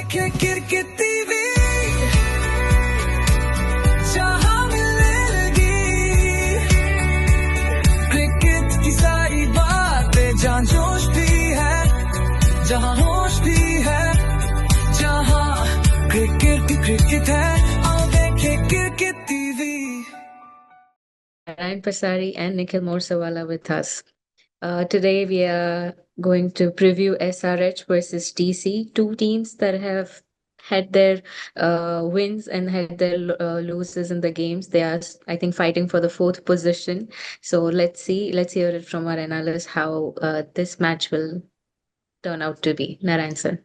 देखे cricket TV जहां मिलेगी क्रिकेट की सारी बातें जहां जोश भी है जहां होश भी है जहां क्रिकेट है आओ देखे cricket TV. Ryan Pasari and Nikhil Morsawala with us. Today we are going to preview SRH versus DC, two teams that have had their wins and had their losses in the games. They are, I think, fighting for the fourth position. So let's hear it from our analyst how this match will turn out to be. Narayan sir.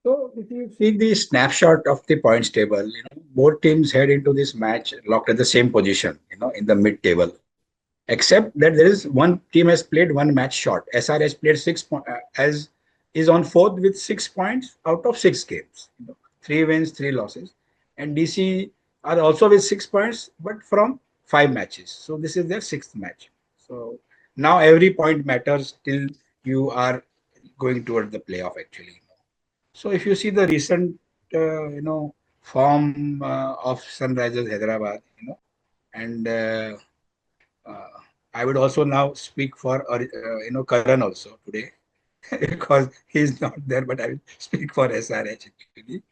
So if you see the snapshot of the points table, both teams head into this match locked at the same position, in the mid table. Except that there is one team has played one match short. SRH played 6 points, as is on fourth with 6 points out of 6 games. Three wins, three losses, and DC are also with 6 points, but from 5 matches. So this is their sixth match. So now every point matters till you are going toward the playoff actually. So if you see the recent, form of Sunrisers Hyderabad, and uh, I would also now speak for, Karan also today because he's not there, but I will speak for SRH actually.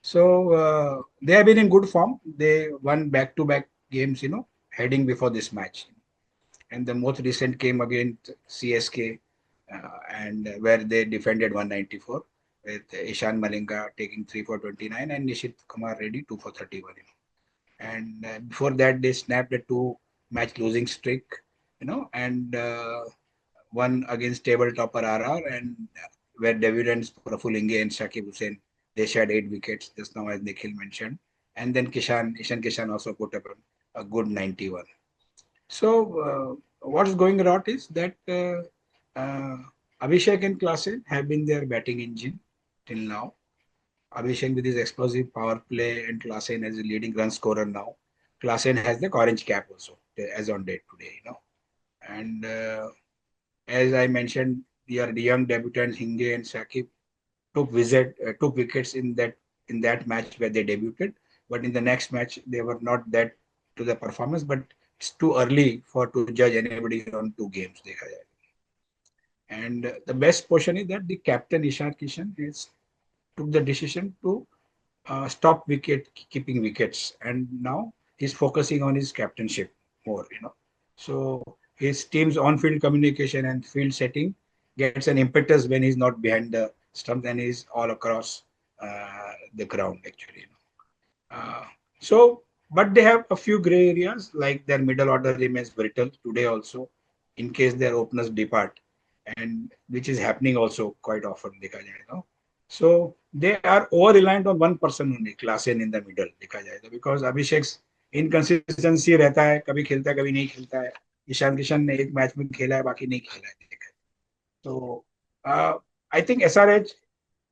So they have been in good form. They won back-to-back games, heading before this match. And the most recent came against CSK, and where they defended 194 with Ishan Malinga taking 3 for 29 and Nishit Kumar Reddy 2 for 31. And before that, they snapped a two-match losing streak, and one against table topper RR, and where debutants Prafulinge and Shakib Hussain, they shared 8 wickets, just now as Nikhil mentioned. And then Ishan Kishan also put up a good 91. So what's going on is that Abhishek and Klasen have been their batting engine till now. Abhishek with his explosive power play and Klasen as a leading run scorer now. Klasen has the orange cap also as on date today, And as I mentioned, the young debutants Hinge and Sakib took wickets in that match where they debuted. But in the next match, they were not that to the performance. But it's too early to judge anybody on 2 games. And the best portion is that the captain Ishan Kishan took the decision to stop keeping wickets, and now he's focusing on his captainship more. So his team's on-field communication and field setting gets an impetus when he's not behind the stump and he's all across the ground actually. Uh, so, but they have a few gray areas, like their middle order remains brittle today also, in case their openers depart, and which is happening also quite often. So they are over reliant on one person only, Klasen in the middle, because Abhishek's inconsistency रहता है, कभी खेलता है, कभी नहीं खेलता है. ईशान किशन ने एक मैच में खेला है, बाकी नहीं खेला है. So I think SRH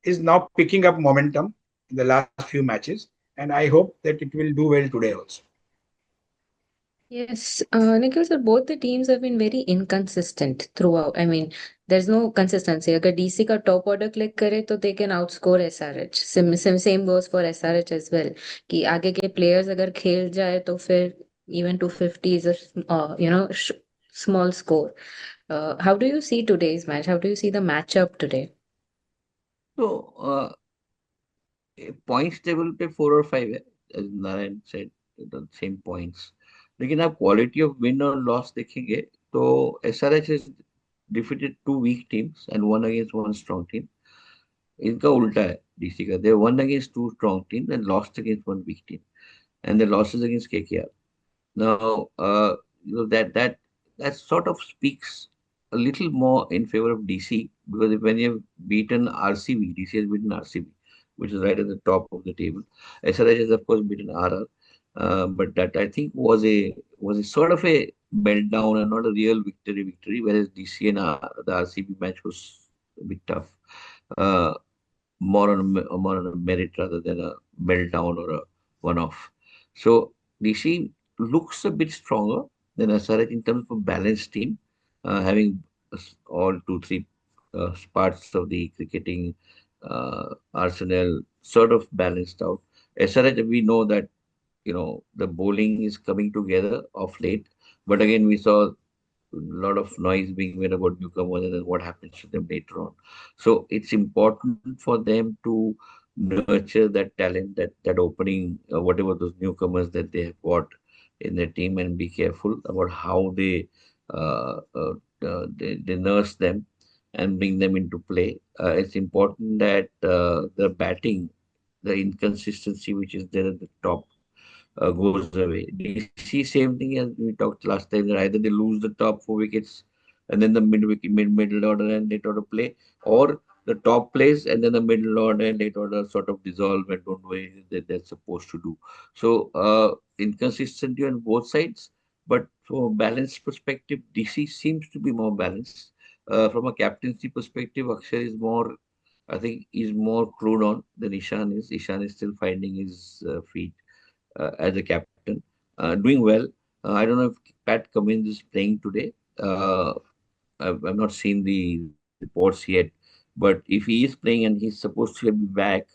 is now picking up momentum in the last few matches, and I hope that it will do well today also. Yes, Nikhil sir, both the teams have been very inconsistent throughout. I mean, there's no consistency. अगर DC का top order click करे तो they can outscore SRH. Same goes for SRH as well. कि आगे के players अगर खेल जाए तो फिर even 250 is a small score. How do you see today's match? How do you see the matchup today? So points table पे 4 और 5 है, as Narayan said, the same points. लेकिन आप क्वालिटी ऑफ विन और लॉस देखेंगे तो SRH has defeated 2 weak teams and won against 1 strong team. इनका उल्टा है DC का. They won against 2 strong teams and lost against 1 weak team, and the losses against KKR. Now, that sort of speaks a little more in favor of DC, because when you've beaten RCB, DC has beaten RCB, which is right at the top of the table. SRH has of course beaten RR, but that I think was a sort of a meltdown and not a real victory. Whereas DC and the RCB match was a bit tough, more on a merit rather than a meltdown or a one-off. So DC looks a bit stronger than SRH in terms of a balanced team, having all 2-3 parts of the cricketing arsenal sort of balanced out. SRH, we know that the bowling is coming together of late, but again we saw a lot of noise being made about newcomers and then what happens to them later on. So it's important for them to nurture that talent, that opening, whatever those newcomers that they have got in their team, and be careful about how they nurse them and bring them into play. It's important that the batting, the inconsistency which is there at the top goes away. DC, same thing as we talked last time, that either they lose the top four wickets and then the middle order and late order play, or the top plays and then the middle order and late order sort of dissolve and don't do anything that they're supposed to do. So inconsistency on both sides, but from a balanced perspective, DC seems to be more balanced. From a captaincy perspective, Akshay is more, I think, is more clued on than Ishan is. Ishan is still finding his feet as a captain, doing well. I don't know if Pat Cummins is playing today. I've not seen the reports yet, but if he is playing and he's supposed to be back,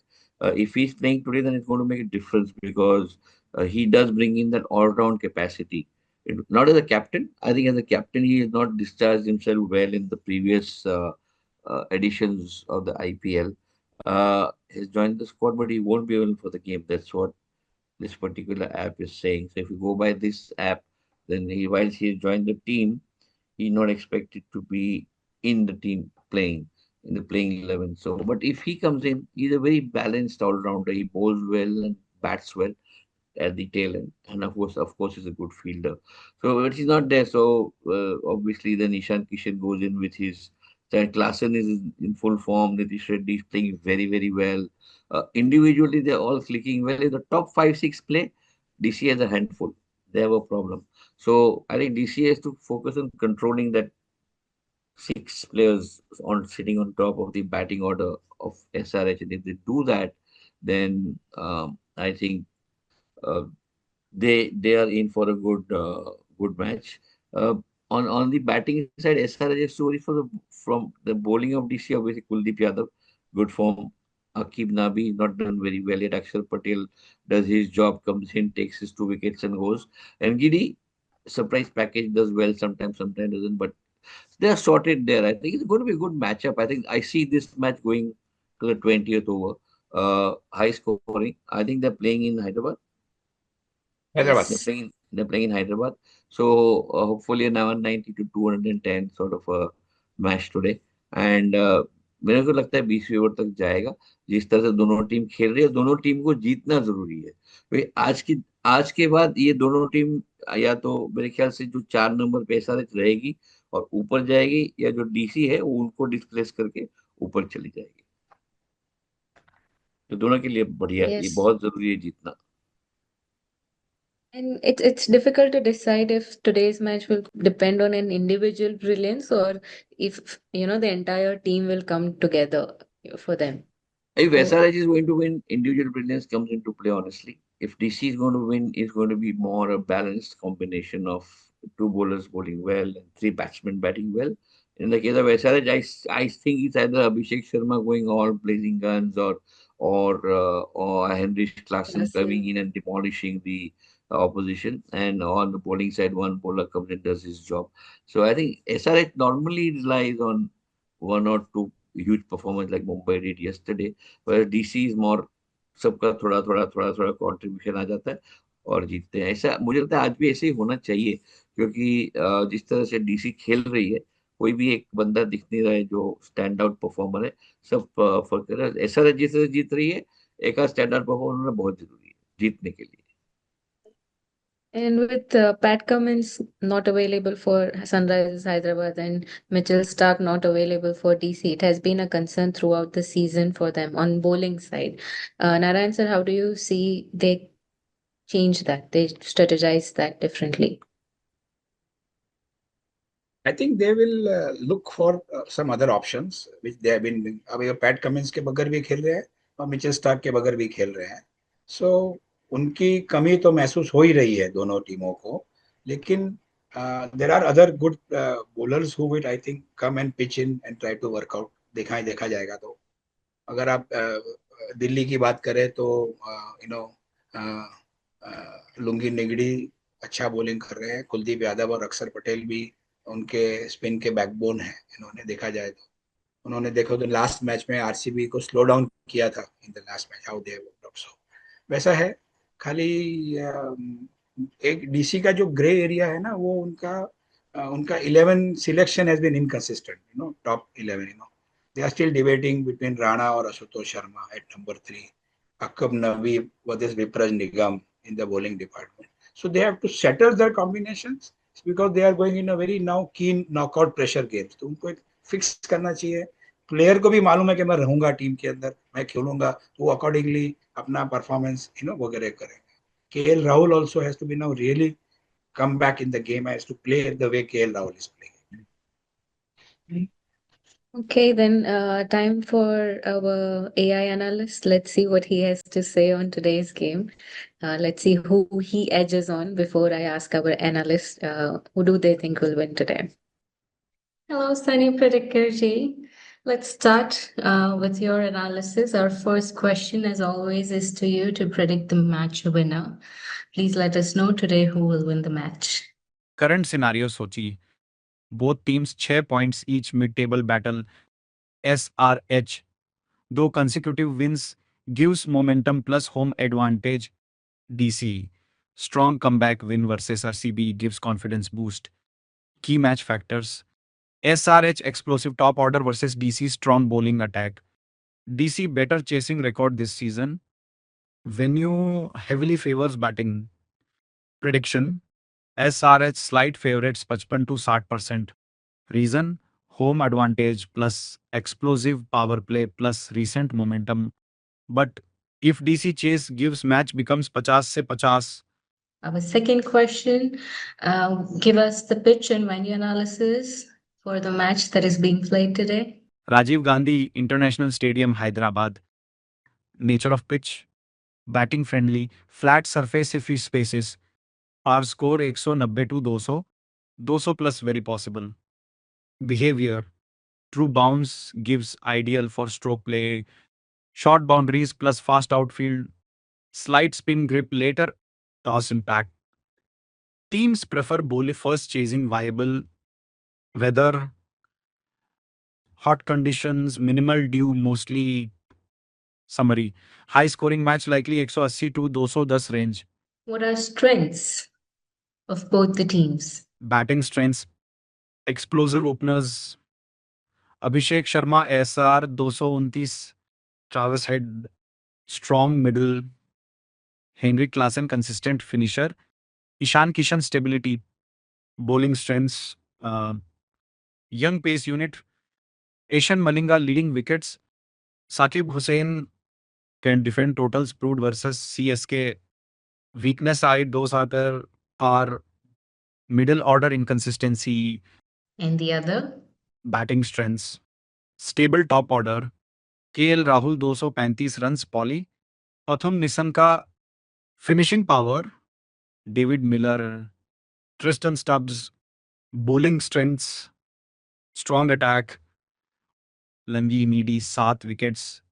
if he's playing today, then it's going to make a difference because he does bring in that all-round capacity. Not as a captain, I think as a captain he has not discharged himself well in the previous editions of the IPL. He's joined the squad, but he won't be available for the game. That's what this particular app is saying. So if you go by this app, then while he joined the team, he's not expected to be in the team playing in the playing 11. So, but if he comes in, he's a very balanced all rounder. He bowls well and bats well at the tail end, and of course, he's a good fielder. So, but he's not there. So, obviously, then Ishan Kishan goes in with his. Then Klassen is in full form. Nitish Reddy is playing very, very well. Individually, they're all clicking well. In the top 5, 6 play, DC has a handful. They have a problem. So, I think DC has to focus on controlling that 6 players on sitting on top of the batting order of SRH. And if they do that, then I think uh, they are in for a good match. Uh, on the batting side, SRH story from the bowling of DC, obviously Kuldeep Yadav, good form. Akib Nabi not done very well yet. Akshar Patel does his job, comes in, takes his 2 wickets and goes. And Giddy, surprise package, does well sometimes doesn't, but they are sorted there. I think it's going to be a good matchup. I think I see this match going to the 20th over. High scoring. I think they're playing in Hyderabad. Hyderabad. They're Yes. playing in Hyderabad. So hopefully an 190 to 210 sort of a match today. And मेरे को लगता है 20 over तक जाएगा. जिस तरह से दोनों टीम खेल रही है, दोनों टीम को जीतना जरूरी है. भाई आज के बाद ये दोनों टीम या तो मेरे ख्याल से जो 4 नंबर पे एसआरएच रहेगी और ऊपर जाएगी, या जो डीसी है वो उनको डिस्प्लेस करके ऊपर चली जाएगी. तो दोनों के लिए बढ़िया, ये Yes. बहुत जरूरी है जीतना. And it's difficult to decide if today's match will depend on an individual brilliance or if the entire team will come together for them. If So SRH is going to win, individual brilliance comes into play, honestly. If DC is going to win, it's going to be more a balanced combination of 2 bowlers bowling well and 3 batsmen batting well. In the case of SRH, I think it's either Abhishek Sharma going all blazing guns, or Henrich Klaasen coming Klassen. in and demolishing the opposition. And on the bowling side, one bowler comes and does his job. So I think SRH normally relies on 1 or 2 huge performance like Mumbai did yesterday, whereas DC is more, सबका थोड़ा contribution आ जाता है और जीतते हैं. ऐसा मुझे लगता है आज भी ऐसे ही होना चाहिए, क्योंकि जिस तरह से डीसी खेल रही है, कोई भी एक बंदा दिख नहीं रहा है जो स्टैंड आउट परफॉर्मर है. सब फर्क कर रहा है. ऐसा जिस तरह से जीत रही है, एक आध स्टैंड आउट परफॉर्मर होना बहुत जरूरी है जीतने के लिए. And with Pat Cummins not available for Sunrisers Hyderabad and Mitchell Stark not available for DC, it has been a concern throughout the season for them on bowling side. Narayan sir, how do you see they change that? They strategize that differently? I think they will look for some other options which they have been. अब ये PAT Cummins के बगैर भी खेल रहे हैं और Mitchell Starc के बगैर भी खेल रहे हैं. सो उनकी कमी तो महसूस हो ही रही है दोनों टीमों को. लेकिन There are other good bowlers who will, I think, come and pitch in and try to work out. देखा जाएगा तो अगर आप दिल्ली की बात करें तो यू नो लुंगी निगड़ी अच्छा बॉलिंग कर रहे हैं, कुलदीप यादव और अक्षर पटेल भी उनके स्पिन के बैकबोन है। इन्होंने देखा जाए तो उन्होंने देखो तो लास्ट मैच में आरसीबी को स्लो डाउन किया था in the last match, how they so वैसा है। खाली एक डीसी का जो ग्रे एरिया है ना, वो उनका 11 selection has been inconsistent, top 11, they are still debating between Rana or Ashutosh Sharma at number 3, Akab Nabi versus Vipraj Nigam in the bowling department. So they have to settle their combinations because they are going in a very now keen knockout pressure games. तो उनको एक fix करना चाहिए। Player को भी मालूम है कि मैं रहूंगा टीम के अंदर, मैं खेलूंगा, तो वो अकॉर्डिंगली अपना परफॉर्मेंस वगैरह करेंगे। KL Rahul also has to be now really come back in the game, has to play the way KL Rahul is playing. Okay, then time for our AI analyst. Let's see what he has to say on today's game. Let's see who he edges on before I ask our analyst who do they think will win today. Hello, Sunny Predictor Ji. Let's start with your analysis. Our first question, as always, is to you to predict the match winner. Please let us know today who will win the match. Current scenario सोचिए, both teams 6 points each, mid table battle, SRH, 2 consecutive wins gives momentum plus home advantage. DC, strong comeback win versus RCB gives confidence boost. Key match factors: SRH explosive top order versus DC strong bowling attack. DC better chasing record this season. Venue heavily favors batting. Prediction: SRH slight favorites 55 to 60%. Reason: home advantage plus explosive power play plus recent momentum. But if DC chase gives match becomes 50 से 50. Our second question, give us the pitch and venue analysis for the match that is being played today. Rajiv Gandhi International Stadium, Hyderabad. Nature of pitch: batting friendly, flat surface if spaces. Our score 190 to 200, 200 plus very possible. Behavior: true bounce gives ideal for stroke play, short boundaries plus fast outfield, slight spin grip later, toss impact. Teams prefer bowler first chasing viable weather, hot conditions, minimal dew, mostly. Summary: high scoring match likely 180 to 210 range. What are strengths of both the teams? Batting strengths: explosive openers, Abhishek Sharma SR 229, Travis Head strong middle, Henrik Klassen consistent finisher, Ishan Kishan stability. Bowling strengths: young pace unit, Asian Malinga leading wickets, Saqib Hussain can defend totals proved versus CSK. Weakness side, those are middle order inconsistency. And the other? Batting strengths: stable top order, KL Rahul 235 runs Polly, Athum Nissanka finishing power, David Miller, Tristan Stubbs bowling strengths, strong attack, Langi Needy 7 wickets,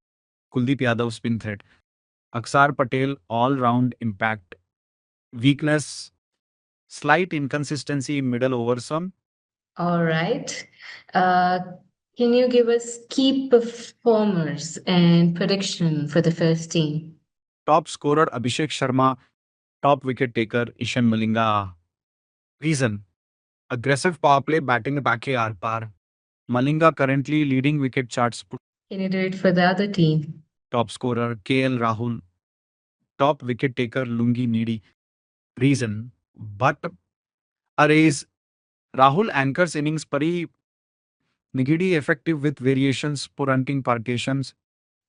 Kuldeep Yadav spin threat, Aksar Patel all round impact, weakness slight inconsistency in middle over some. All right. Uh, can you give us key performers and prediction for the first team? Top scorer Abhishek Sharma, top wicket taker Ishan Malinga. Reason: aggressive power play batting back ar par. Malinga currently leading wicket charts. Can you do it for the other team? Top scorer KL Rahul, top wicket taker Lungi Needy. Reason: but arrays Rahul anchors innings pari Nigidi effective with variations ranking partitions.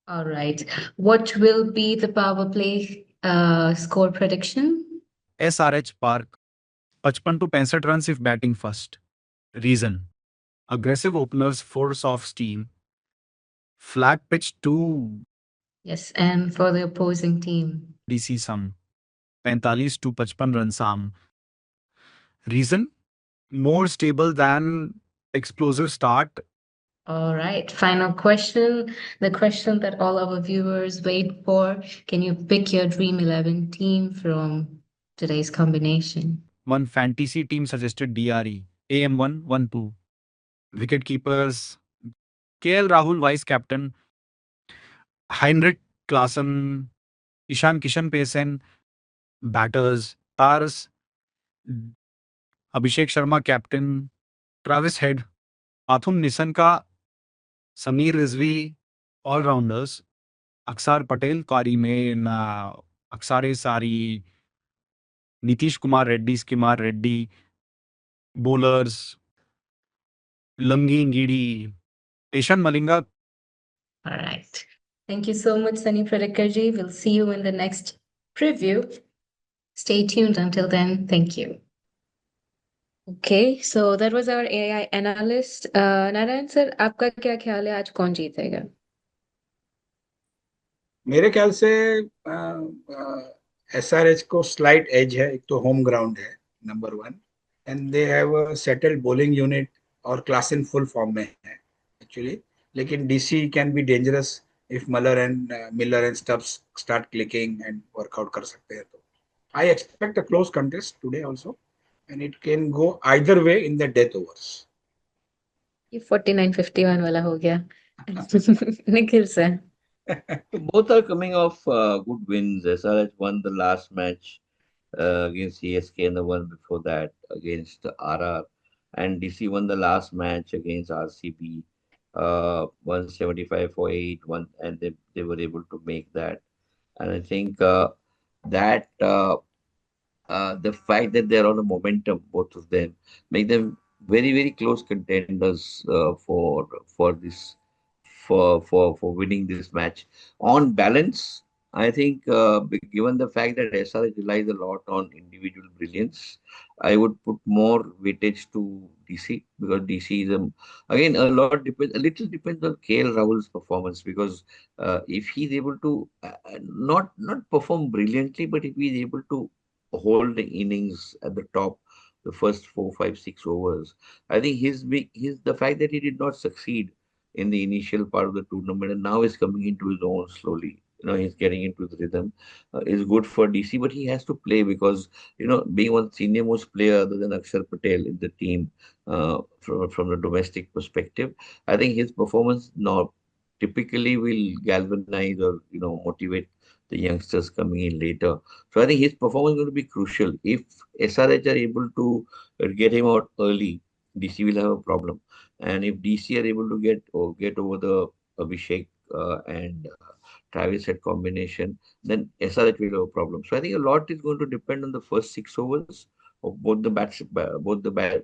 All right. What will be the power play score prediction? SRH Park 55 to 65 runs if batting first. Reason: aggressive openers force off steam. Flat pitch 2 Yes, and for the opposing team. DC sum 45 to 55 run sum. Reason: More stable than explosive start. All right, final question. The question that all our viewers wait for. Can you pick your Dream 11 team from today's combination? One fantasy team suggested DRE. AM1, 1-2. Wicket keepers KL Rahul, vice captain. Heinrich Klaasen, Ishan Kishan Paysen, batters. Stars Abhishek Sharma, captain. Travis Head, Athum Nisanka, Samir Rizvi, all rounders. Aksar Patel, Kari Mein, Aksare Sari, Nitish Kumar Reddy, Skimar Reddy, bowlers, Langi Ngidi, Ishan Malinga. All right. Thank you so much, Sunny Pradikarji. We'll see you in the next preview. Stay tuned until then. Thank you. Okay, so that was our AI analyst. Narayan sir, आपका क्या ख्याल है आज कौन जीतेगा? मेरे ख्याल से SRH को स्लाइट एज है, एक तो होम ग्राउंड है number one, and they have a settled bowling unit और क्लास इन फुल फॉर्म में है एक्चुअली. लेकिन DC can be dangerous if Muller and Miller and Stubbs start clicking and work out कर सकते हैं. तो I expect a close contest today also, and it can go either way in the death overs. ये 49-51 वाला हो गया. Nikhil sir. So both are coming off good wins. SRH won the last match against CSK and the one before that against RR. And DC won the last match against RCB, 175 for 8, one, and they were able to make that. And I think that the fact that they're on a momentum, both of them, make them very very close contenders for this for winning this match. On balance, I think given the fact that SRH relies a lot on individual brilliance, I would put more weightage to DC, because DC is again a lot depends, a little depends on KL Rahul's performance, because if he's able to not perform brilliantly, but if he's able to hold the innings at the top, the first 4, 5, 6 overs. I think his the fact that he did not succeed in the initial part of the tournament and now is coming into his own slowly. He's getting into the rhythm. Is good for DC, but he has to play because being one senior most player other than Akshar Patel in the team, from the domestic perspective, I think his performance now typically will galvanize or motivate the youngsters coming in later. So I think his performance is going to be crucial. If SRH are able to get him out early, DC will have a problem. And if DC are able to get over the Abhishek and Travis head combination, then SRH will have a problem. So I think a lot is going to depend on the first 6 overs of both the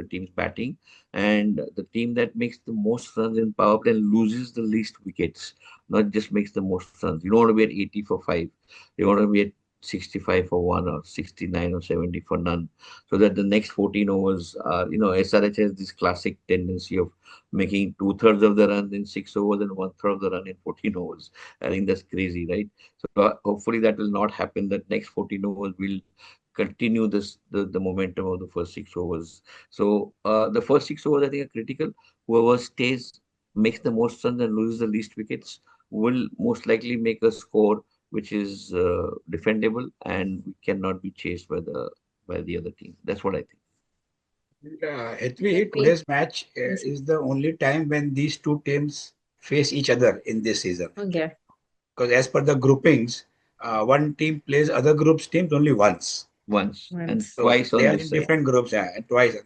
teams batting, and the team that makes the most runs in power play and loses the least wickets, not just makes the most runs. You don't want to be at 80 for 5. You want to be at 65 for 1 or 69 or 70 for none, so that the next 14 overs are, SRH has this classic tendency of making two-thirds of the run in 6 overs and one-third of the run in 14 overs. I think that's crazy, right? So hopefully that will not happen. That next 14 overs will continue the momentum of the first 6 overs. So the first 6 overs I think are critical. Whoever stays, makes the most runs and loses the least wickets, will most likely make a score which is defendable and cannot be chased by the other team. That's what I think. Actually, today's match is the only time when these two teams face each other in this season. Okay. Because as per the groupings, one team plays other group's teams only once. Once and Once. So twice they on are this in side. different groups, yeah, twice.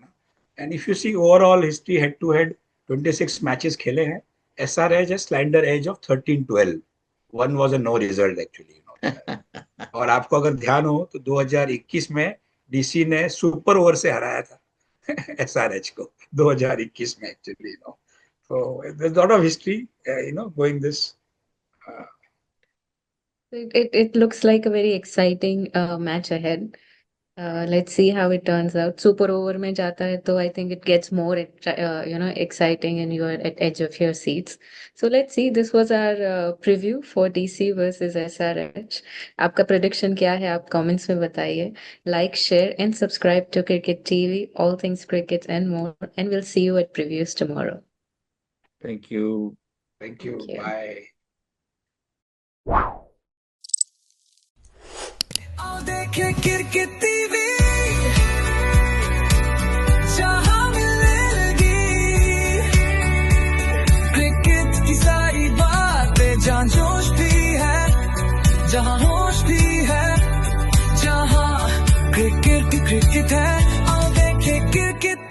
And if you see overall history head to head, 26 matches खेले हैं. SRH has slender edge of 13-12. One was a no result actually. और आपको अगर ध्यान हो तो 2021 में DC ने सुपर ओवर से हराया था SRH को 2021 में actually. So there's a lot of history, going this. It looks like a very exciting match ahead. Let's see how it turns out. Super over में जाता है तो I think it gets more exciting and you're at edge of your seats. So let's see. This was our preview for DC versus SRH. आपका prediction क्या है? आप comments में बताइए. Like, share and subscribe to Cricket TV, all things cricket and more. And we'll see you at previews tomorrow. Thank you. Thank you. Thank you. Bye. आओ देखे cricket TV जहां मिलेगी क्रिकेट की सारी बातें जहां जोश भी है जहां होश भी है जहां क्रिकेट है आओ देखे क्रिकेट